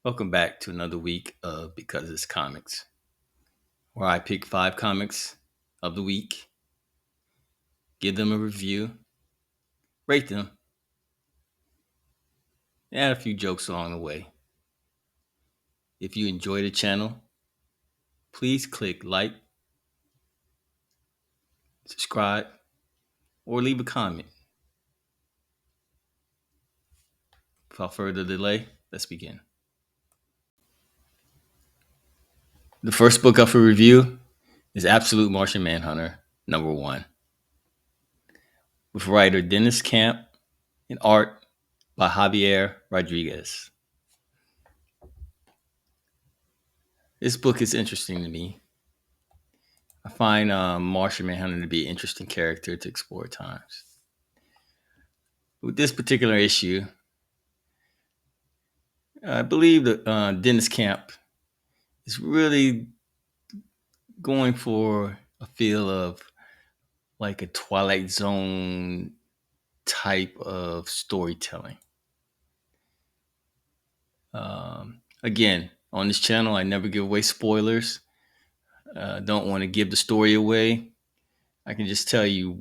Welcome back to another week of Because It's Comics, where I pick 5 comics of the week, give them a review, rate them, and add a few jokes along the way. If you enjoy the channel, please click like, subscribe, or leave a comment. Without further delay, let's begin. The first book up for review is Absolute Martian Manhunter, number 1, with writer Dennis Camp and art by Javier Rodriguez. This book is interesting to me. I find Martian Manhunter to be an interesting character to explore at times. With this particular issue, I believe that Dennis Camp is really going for a feel of like a Twilight Zone type of storytelling. Again, on this channel, I never give away spoilers. Don't want to give the story away. I can just tell you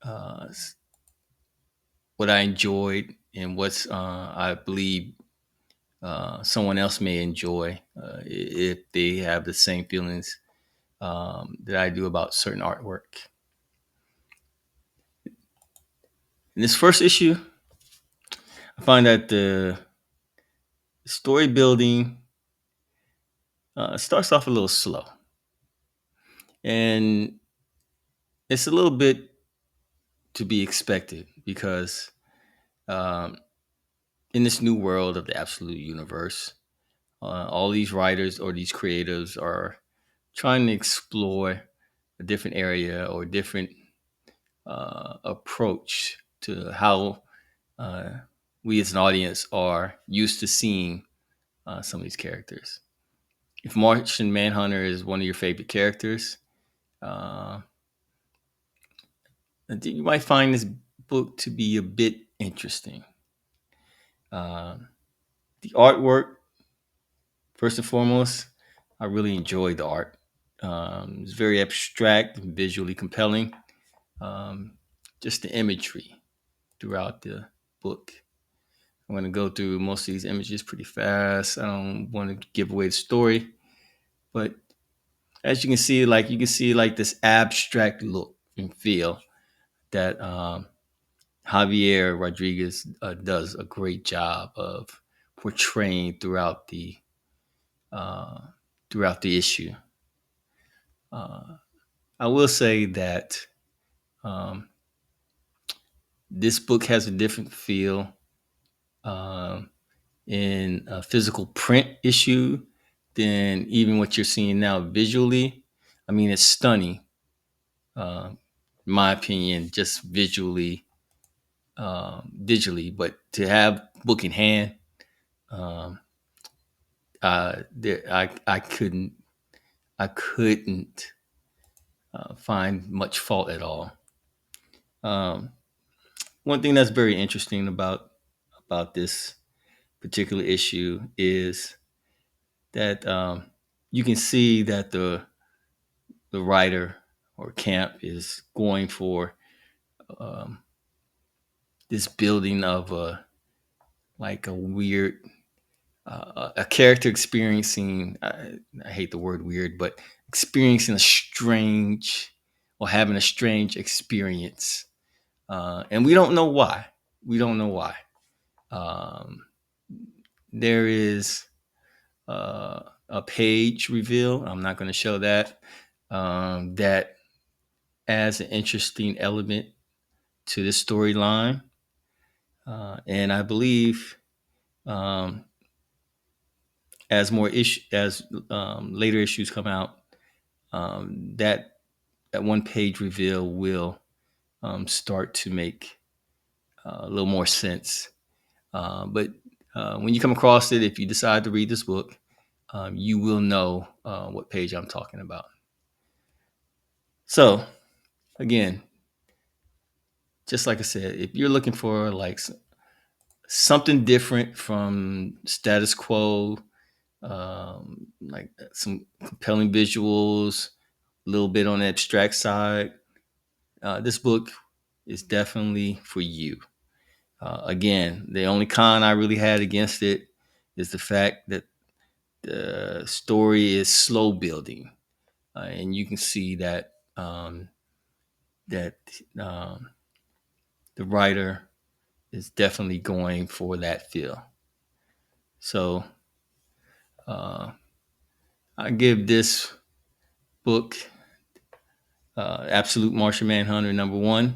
uh, what I enjoyed and what's I believe someone else may enjoy if they have the same feelings that I do about certain artwork. In this first issue, I find that the story building starts off a little slow. And it's a little bit to be expected because um, in this new world of the absolute universe, all these writers or these creatives are trying to explore a different area or different approach to how uh, we as an audience are used to seeing some of these characters. If Martian Manhunter is one of your favorite characters, uh, you might find this book to be a bit interesting. Uh, the artwork, first and foremost, I really enjoyed the art. It's very abstract and visually compelling. Um, just the imagery throughout the book. I'm going to go through most of these images pretty fast. I don't want to give away the story, but as you can see, like this abstract look and feel that Javier Rodriguez does a great job of portraying uh, throughout the issue. Uh, I will say that um, this book has a different feel um, in a physical print issue than even what you're seeing now visually. I mean, it's stunning, uh, in my opinion, just visually, digitally. But to have book in hand, um, I couldn't find much fault at all. Um, One thing that's very interesting about this particular issue is that you can see that the writer or camp is going for um, this building of a weird a character experiencing I hate the word weird, but experiencing a strange or having a strange experience, and we don't know why. We don't know why. Um, there is a page reveal. I'm not going to show that. That adds an interesting element to this storyline, and I believe um, as later issues come out, that one page reveal will start to make a little more sense. But when you come across it, if you decide to read this book, you will know what page I'm talking about. So again, just like I said, if you're looking for like something different from status quo, like some compelling visuals, a little bit on the abstract side. This book is definitely for you. Again, the only con I really had against it is the fact that the story is slow building, and you can see that that um, the writer is definitely going for that feel. So uh, I give this book, Absolute Martian Manhunter #1,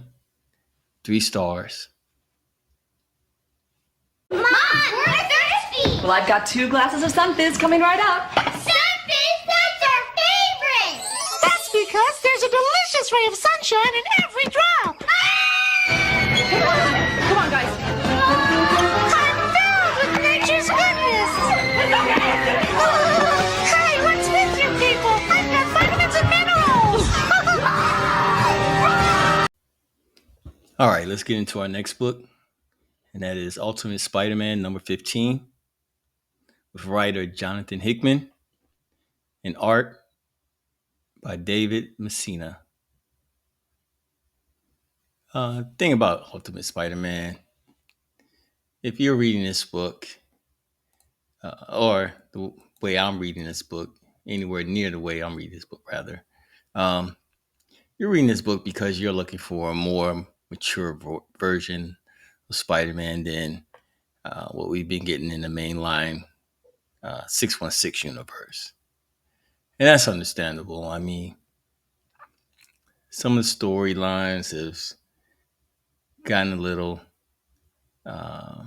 3 stars. Mom, we're thirsty! Well, I've got 2 glasses of Sun Fizz coming right up. Sunfish, that's our favorite! That's because there's a delicious ray of sunshine in every drop. Come on, guys. I'm filled with nature's goodness. Hey, what's with you people? I've got vitamins and minerals. All right, let's get into our next book, and that is Ultimate Spider-Man #15, with writer Jonathan Hickman and art by David Messina. Thing about Ultimate Spider-Man, if you're reading this book, or the way I'm reading this book, anywhere near the way I'm reading this book, rather, um, you're reading this book because you're looking for a more mature version of Spider-Man than what we've been getting in the mainline 616 universe. And that's understandable. I mean, some of the storylines have gotten a little uh,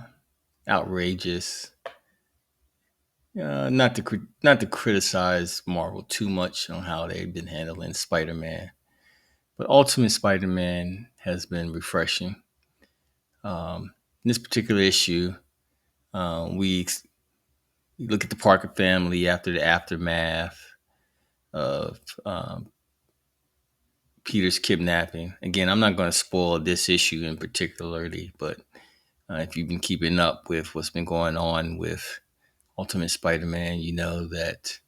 outrageous. Not to criticize Marvel too much on how they've been handling Spider-Man, but Ultimate Spider-Man has been refreshing. In this particular issue, we look at the Parker family after the aftermath of Peter's kidnapping. Again, I'm not going to spoil this issue in particularly, but if you've been keeping up with what's been going on with Ultimate Spider-Man, you know that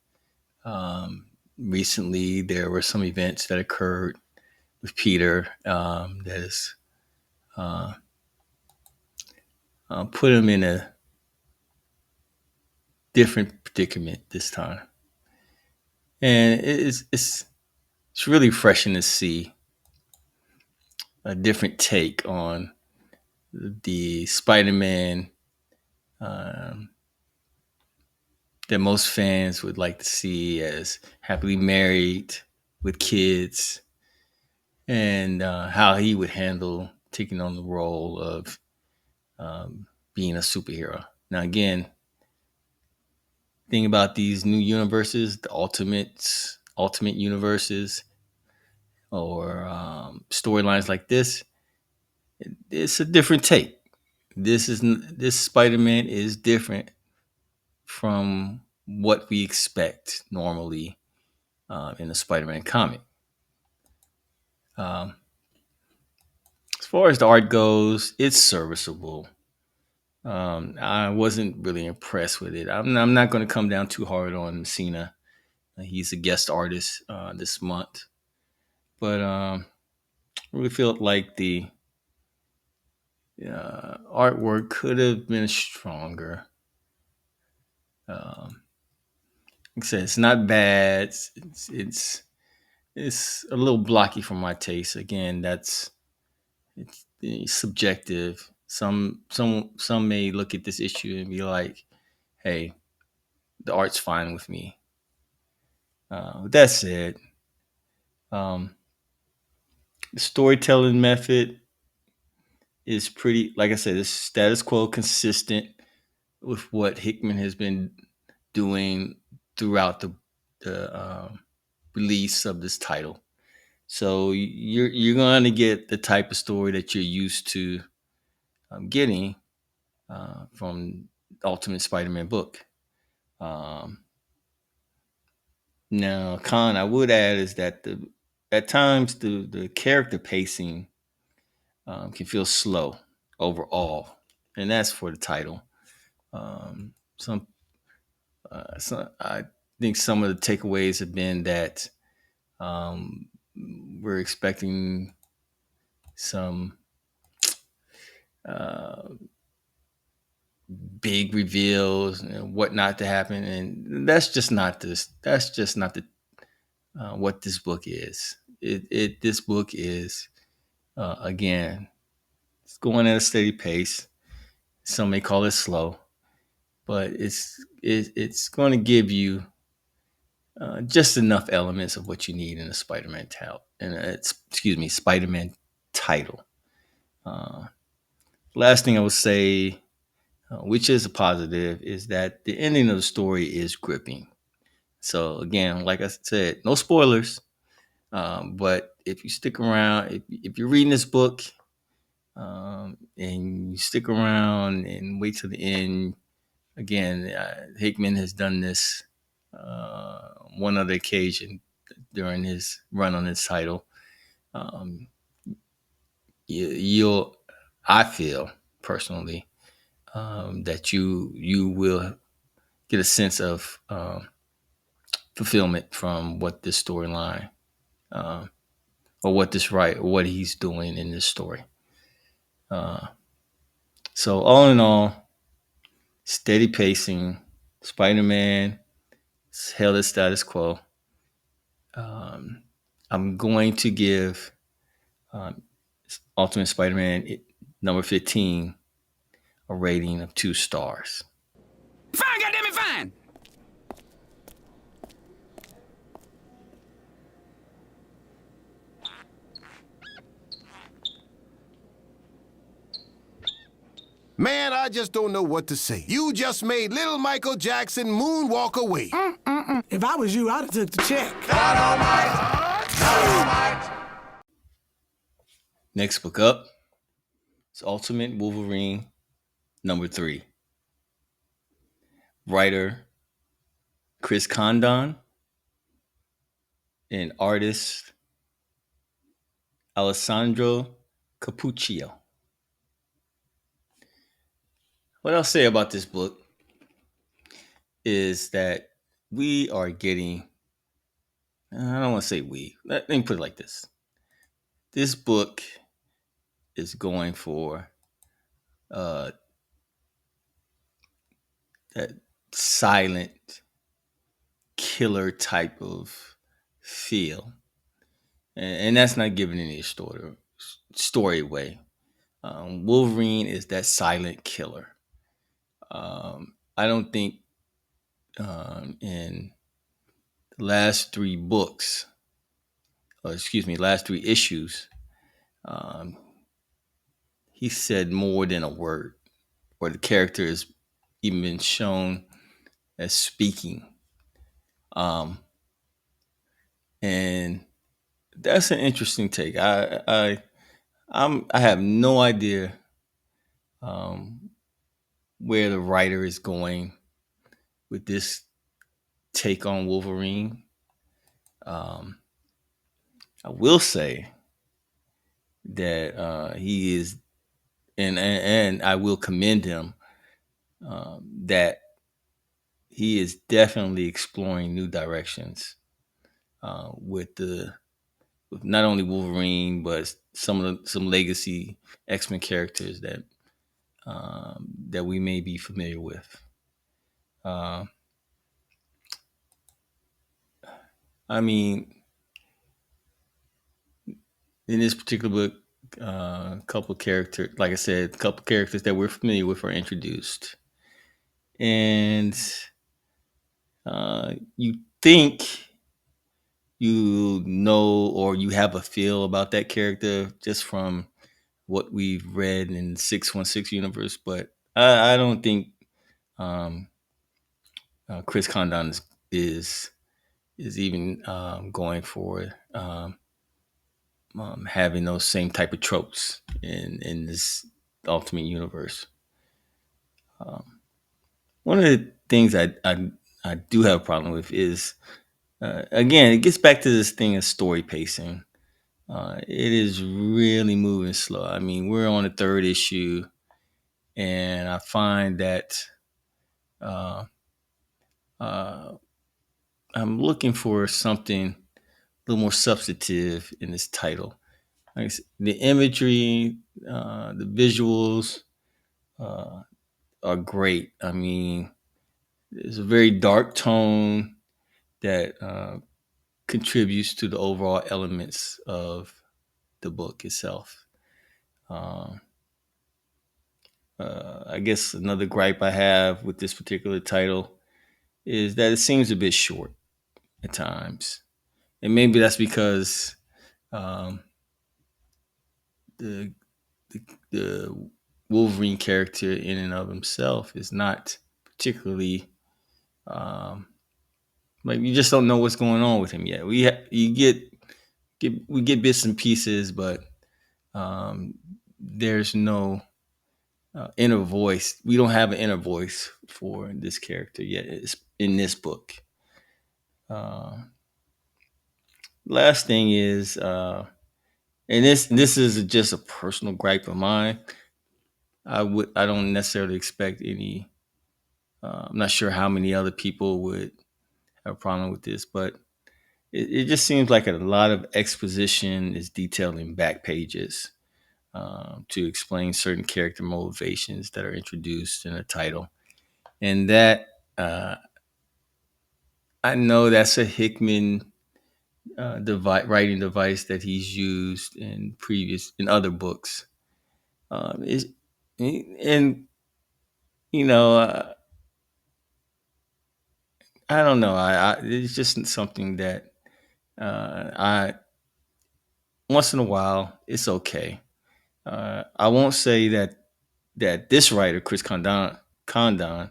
recently there were some events that occurred with Peter that has put him in a different predicament this time, and it's really refreshing to see a different take on the Spider-Man that most fans would like to see as happily married with kids, and how he would handle taking on the role of being a superhero. Now, again, thing about these new universes, the ultimate universes, or storylines like this, it's a different take. This Spider-Man is different from what we expect normally in a Spider-Man comic. Um, as far as the art goes, it's serviceable. I wasn't really impressed with it. I'm not going to come down too hard on Messina. He's a guest artist this month, but I really felt like the artwork could have been stronger. Like I said, it's not bad. It's a little blocky for my taste. Again, it's subjective. Some may look at this issue and be like, "Hey, the art's fine with me." With that said, um, the storytelling method is pretty. Like I said, it's status quo, consistent with what Hickman has been doing throughout the release of this title. So you're going to get the type of story that you're used to getting from the Ultimate Spider-Man book. Um, Now, con I would add is that at times the character pacing can feel slow overall. and that's for the title. Um, I think some of the takeaways have been that um, we're expecting some uh, big reveals and whatnot to happen, and that's just not this. That's just not the what this book is. This book is again, it's going at a steady pace. Some may call it slow, but it's going to give you just enough elements of what you need in a Spider-Man title, and it's Spider-Man title. Uh, Last thing I would say, which is a positive, is that the ending of the story is gripping. So again, like I said, no spoilers. But if you stick around, if you're reading this book and you stick around and wait till the end, again, Hickman has done this one other occasion during his run on his title. Um, you'll, I feel personally, that you will get a sense of fulfillment from what this storyline um, or what he's doing in this story. Uh, so all in all, steady pacing. Spider-Man held its status quo. Um, I'm going to give um, Ultimate Spider-Man number 15 a rating of 2 stars. Fine, goddammit, fine! Man, I just don't know what to say. You just made little Michael Jackson moonwalk away. If I was you, I'd have took the check. Next book up is Ultimate Wolverine number 3. Writer Chris Condon and artist Alessandro Capuccio. What I'll say about this book is that we are getting, I don't want to say we, let me put it like this. This book is going for uh, that silent killer type of feel. And that's not giving any story away. Wolverine is that silent killer. I don't think in the last 3 books, last 3 issues, um, he said more than a word, or the character is even been shown as speaking. Um, and that's an interesting take. I have no idea um, where the writer is going with this take on Wolverine. I will say that he is, and I will commend him that he is definitely exploring new directions with not only Wolverine but some legacy X-Men characters that we may be familiar with. Uh, I mean, in this particular book, couple characters, like I said, a couple characters that we're familiar with are introduced, and you think you know or you have a feel about that character just from what we've read in the 616 universe, but I don't think um, Chris Condon is even going for having those same type of tropes in this Ultimate Universe. One of the things I do have a problem with is again, it gets back to this thing of story pacing. It is really moving slow. I mean, we're on the 3rd issue, and I find that uh, uh, I'm looking for something a little more substantive in this title. Like I said, the imagery, the visuals uh, are great. I mean, it's a very dark tone that contributes to the overall elements of the book itself. Um, I guess another gripe I have with this particular title is that it seems a bit short at times, and maybe that's because um, the, the Wolverine character in and of himself is not particularly um, like you just don't know what's going on with him yet. You we get bits and pieces, but there's no inner voice. We don't have an inner voice for this character yet. It's in this book. Uh, Last thing is, and this is just a personal gripe of mine. I don't necessarily expect any. I'm not sure how many other people would have a problem with this, but it just seems like a lot of exposition is detailed in back pages to explain certain character motivations that are introduced in a title, and that uh, I know that's a Hickman writing device that he's used in other books. Is and you know I don't know. It's just something that I once in a while it's okay. I won't say that this writer Chris Condon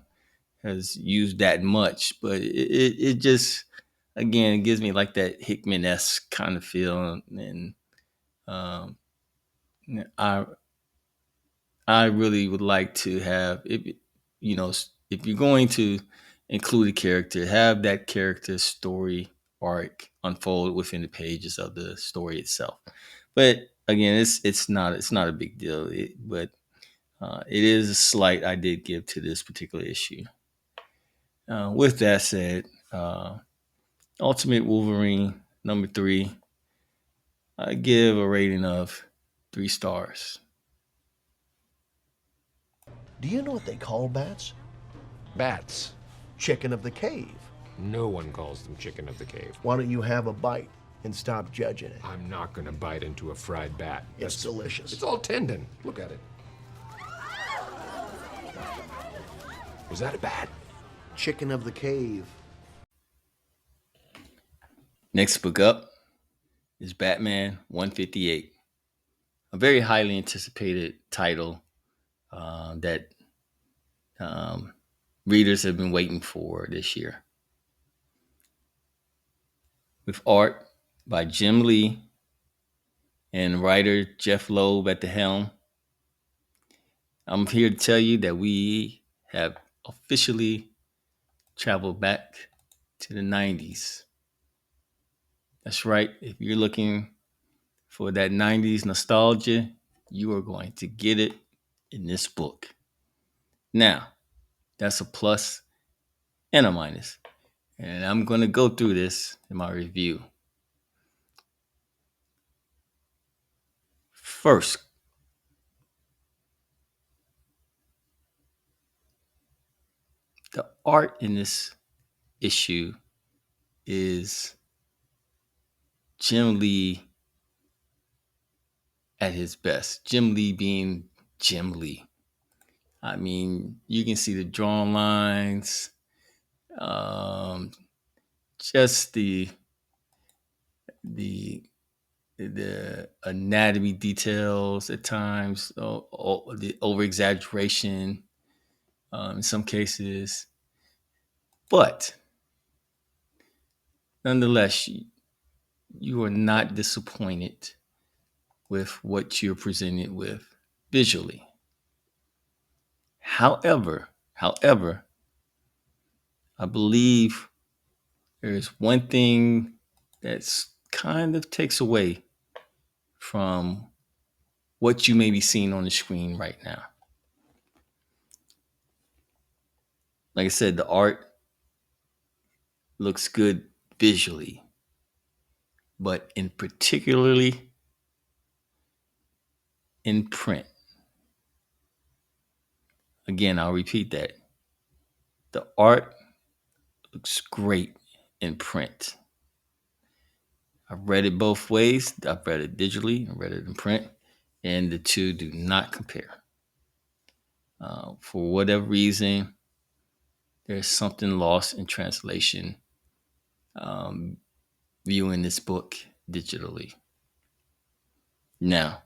has used that much, but it just again it gives me like that Hickman esque kind of feel, and um, I I really would like to have if if you're going to include a character, have that character's story arc unfold within the pages of the story itself. But again, it's not a big deal. But it is a slight I did give to this particular issue. With that said, Ultimate Wolverine #3, I give a rating of 3 stars. Do you know what they call bats? Bats. Chicken of the cave. No one calls them chicken of the cave. Why don't you have a bite and stop judging it? I'm not gonna bite into a fried bat. It's delicious. It's all tendon. Look at it. Was that a bat? Chicken of the cave. Next book up is Batman 158, a very highly anticipated title that um, readers have been waiting for this year. With art by Jim Lee and writer Jeff Loeb at the helm, I'm here to tell you that we have officially traveled back to the 90s. That's right. If you're looking for that 90s nostalgia, you are going to get it in this book. Now, that's a plus and a minus. And I'm going to go through this in my review. First, the art in this issue is Jim Lee at his best. Jim Lee being Jim Lee. I mean, you can see the drawn lines, um, just the the anatomy details at times, the over exaggeration in some cases, but nonetheless, you are not disappointed with what you're presented with visually. However, I believe there's one thing that's kind of takes away from what you may be seeing on the screen right now. like I said, the art looks good visually, but in particularly in print. Again, I'll repeat that. The art looks great in print. I've read it both ways. I've read it digitally, I read it in print, and the two do not compare. For whatever reason, there's something lost in translation um, viewing this book digitally. Now,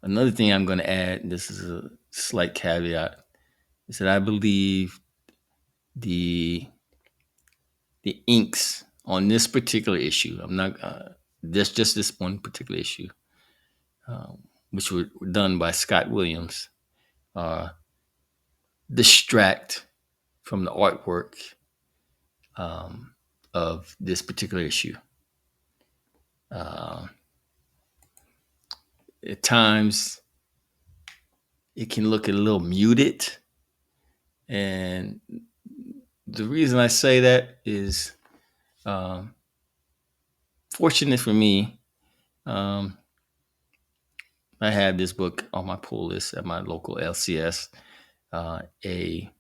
another thing I'm going to add, this is a slight caveat, is that I believe the the inks on this particular issue, I'm not this just this one particular issue, which were done by Scott Williams, distract from the artwork of this particular issue. Uh, at times, it can look a little muted, and the reason I say that is, um, fortunate for me, um, I had this book on my pull list at my local LCS. A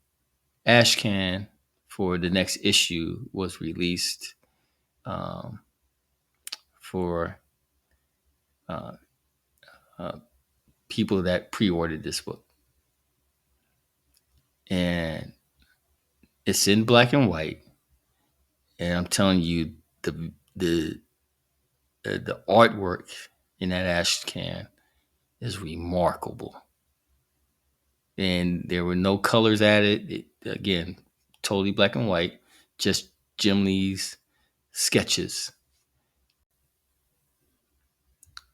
ash can for the next issue was released um, for uh, uh, people that pre-ordered this book, and it's in black and white. And I'm telling you, the artwork in that ash can is remarkable. And there were no colors added. Again, totally black and white, just Jim Lee's sketches.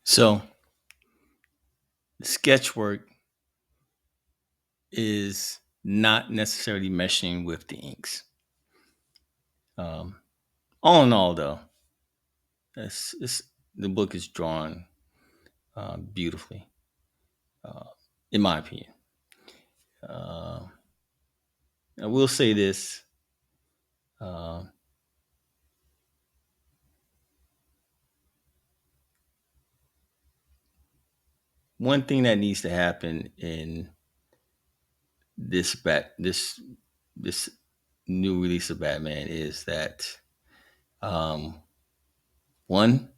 So the sketch work is not necessarily meshing with the inks. Um, all in all, though, it's, the book is drawn beautifully, uh, in my opinion. Uh, I will say this. Uh, One thing that needs to happen in this new release of Batman is that, um, one,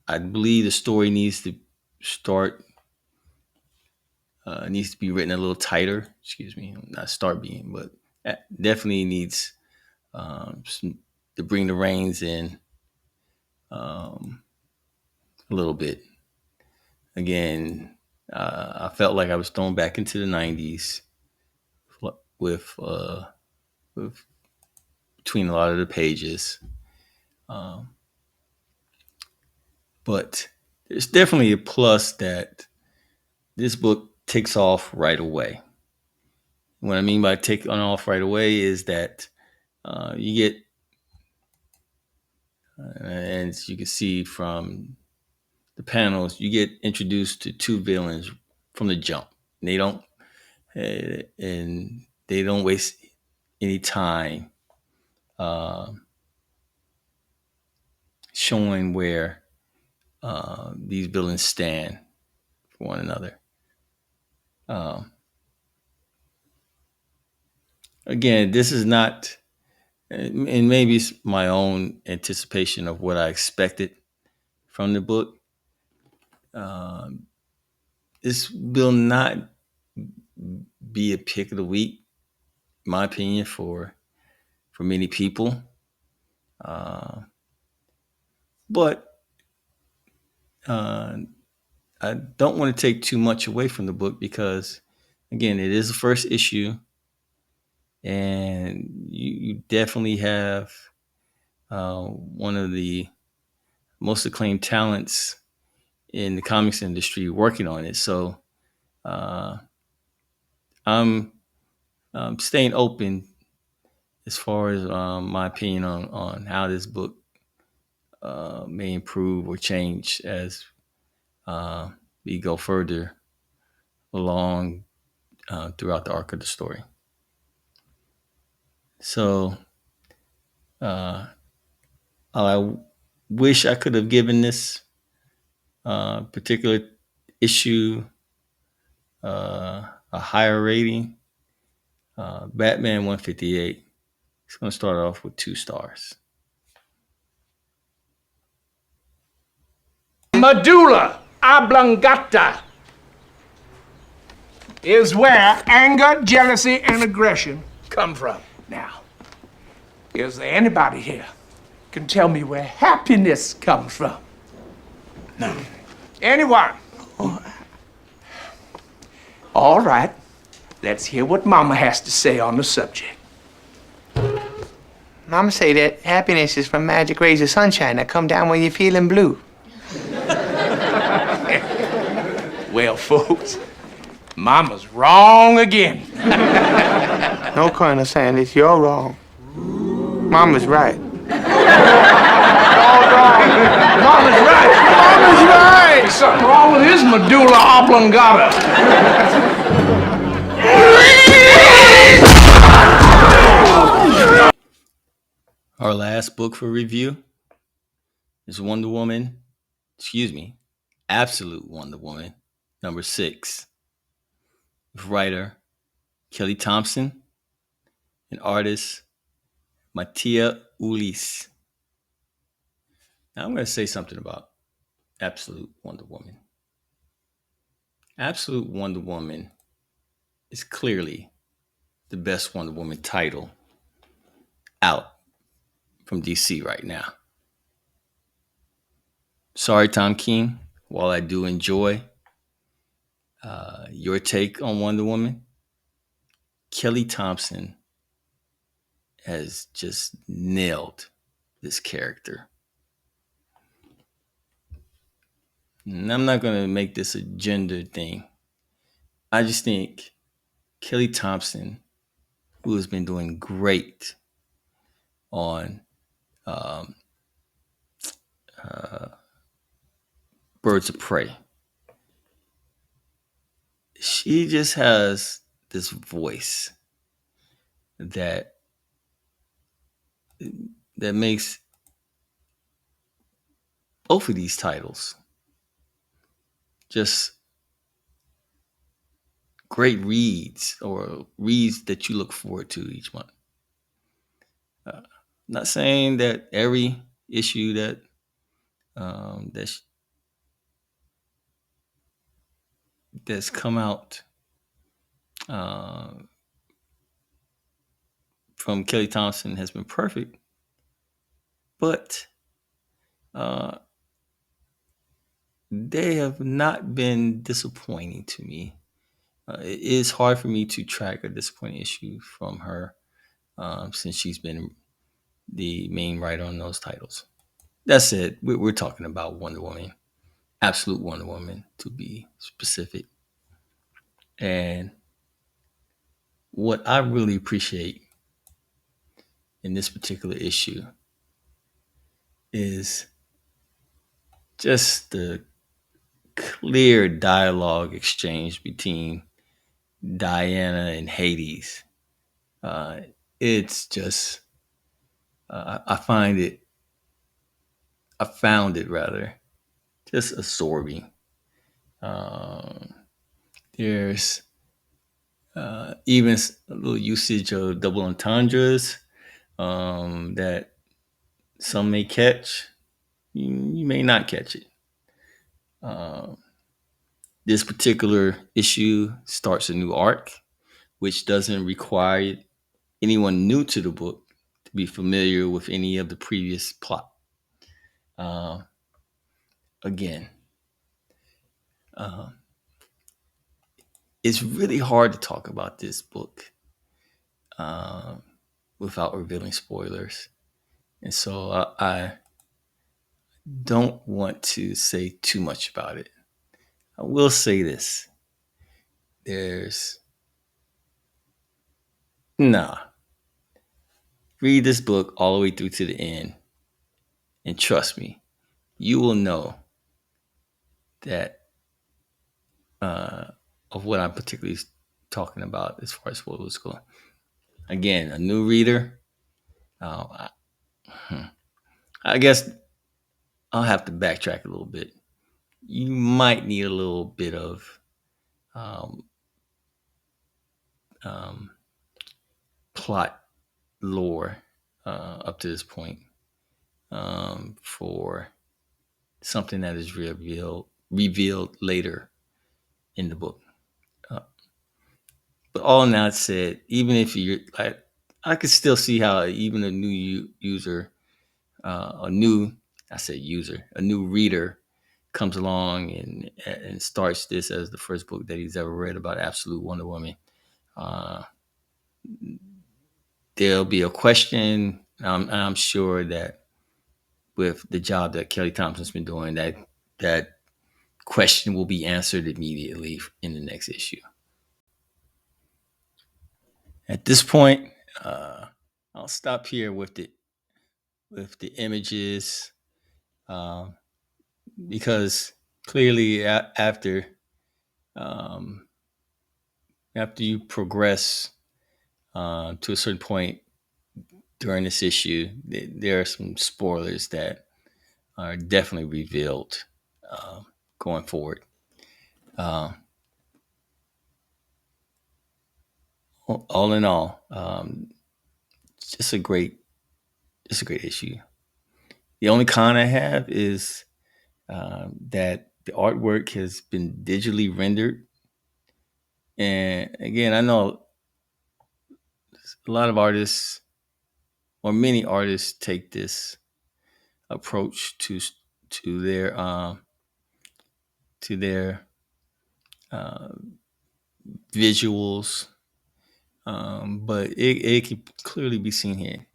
I believe the story needs to start needs to be written a little tighter. Excuse me, not start being, but definitely needs to bring the reins in um, a little bit. Again, I felt like I was thrown back into the '90s with with between a lot of the pages, um, but there's definitely a plus that this book takes off right away. What I mean by taking off right away is that you get, and as you can see from the panels, you get introduced to two villains from the jump. And they don't waste any time uh, showing where these villains stand for one another. Um, Again, this is not, and maybe it's my own anticipation of what I expected from the book. Um, this will not be a pick of the week, in my opinion, for many people. Uh, but uh, I don't want to take too much away from the book because, again, it is the first issue, and you definitely have one of the most acclaimed talents in the comics industry working on it. So uh, I'm staying open as far as my opinion on how this book may improve or change as we go further along throughout the arc of the story. So I wish I could have given this particular issue a higher rating. Batman 158. It's going to start off with 2 stars. Medulla oblongata is where anger, jealousy, and aggression come from. Now, is there anybody here can tell me where happiness comes from? No. Anyone? All right. Let's hear what Mama has to say on the subject. Mama say that happiness is from magic rays of sunshine that come down when you're feeling blue. Well, folks, Mama's wrong again. No, Colonel Sanders, you're wrong. Mama's right. All wrong. Mama's right. Mama's right. Something wrong with his medulla oblongata. Our last book for review is Absolute Wonder Woman, number 6, with writer Kelly Thompson and artist Mattia Ulis. Now I'm going to say something about Absolute Wonder Woman. Absolute Wonder Woman is clearly the best Wonder Woman title out from DC right now. Sorry, Tom King, while I do enjoy your take on Wonder Woman, Kelly Thompson has just nailed this character. And I'm not going to make this a gender thing. I just think Kelly Thompson, who has been doing great on Birds of Prey, she just has this voice that makes both of these titles just great reads, or reads that you look forward to each month. Not saying that every issue that that's come out from Kelly Thompson has been perfect, but they have not been disappointing to me. It is hard for me to track a disappointing issue from her since she's been the main writer on those titles. That's it. We're talking about Wonder Woman, Absolute Wonder Woman to be specific. And what I really appreciate in this particular issue is just the clear dialogue exchange between Diana and Hades. It's just, I found it just absorbing. There's even a little usage of double entendres that some may catch. You may not catch it. This particular issue starts a new arc, which doesn't require anyone new to the book to be familiar with any of the previous plot. Again, it's really hard to talk about this book without revealing spoilers. And so I don't want to say too much about it. I will say this. Read this book all the way through to the end. And trust me, you will know that of what I'm particularly talking about as far as spoilers go. Again, a new reader. Uh, I guess I'll have to backtrack a little bit. You might need a little bit of um, um, plot lore up to this point for something that is revealed later in the book. Uh, but all in that said, even if I could still see how even a new user, a new, I say user, a new reader comes along and starts this as the first book that he's ever read about Absolute Wonder Woman. Uh, there'll be a question. I'm sure that with the job that Kelly Thompson's been doing, that question will be answered immediately in the next issue. At this point, I'll stop here with the images um, because clearly um, after you progress to a certain point during this issue, there are some spoilers that are definitely revealed going forward. Uh, all in all, just a great, just a great issue. The only con I have is that the artwork has been digitally rendered, and again, I know a lot of artists or many artists take this approach to their to their uh, visuals, but it can clearly be seen here,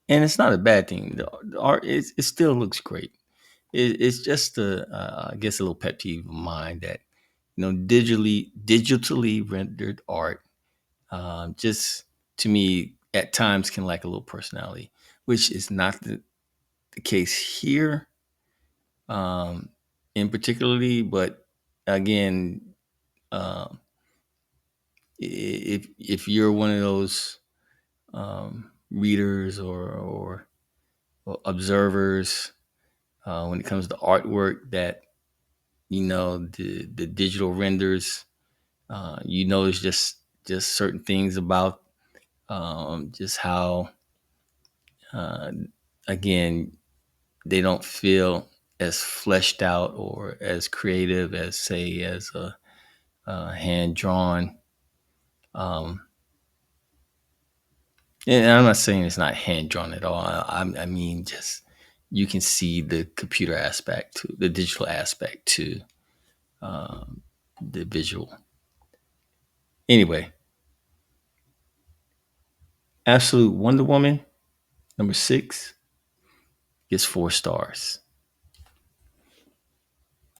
and it's not a bad thing. The art it still looks great. It's just I guess a little pet peeve of mine that digitally rendered art just to me at times can lack a little personality, which is not the case here in particularly. But again, um, if you're one of those readers or observers when it comes to artwork that the digital renders, it's just certain things about just how uh, again they don't feel as fleshed out or as creative as say as a hand drawn. Um, and I'm not saying it's not hand drawn at all. I mean, just you can see the computer aspect to the digital aspect to the visual. Anyway, Absolute Wonder Woman number 6 gets 4 stars.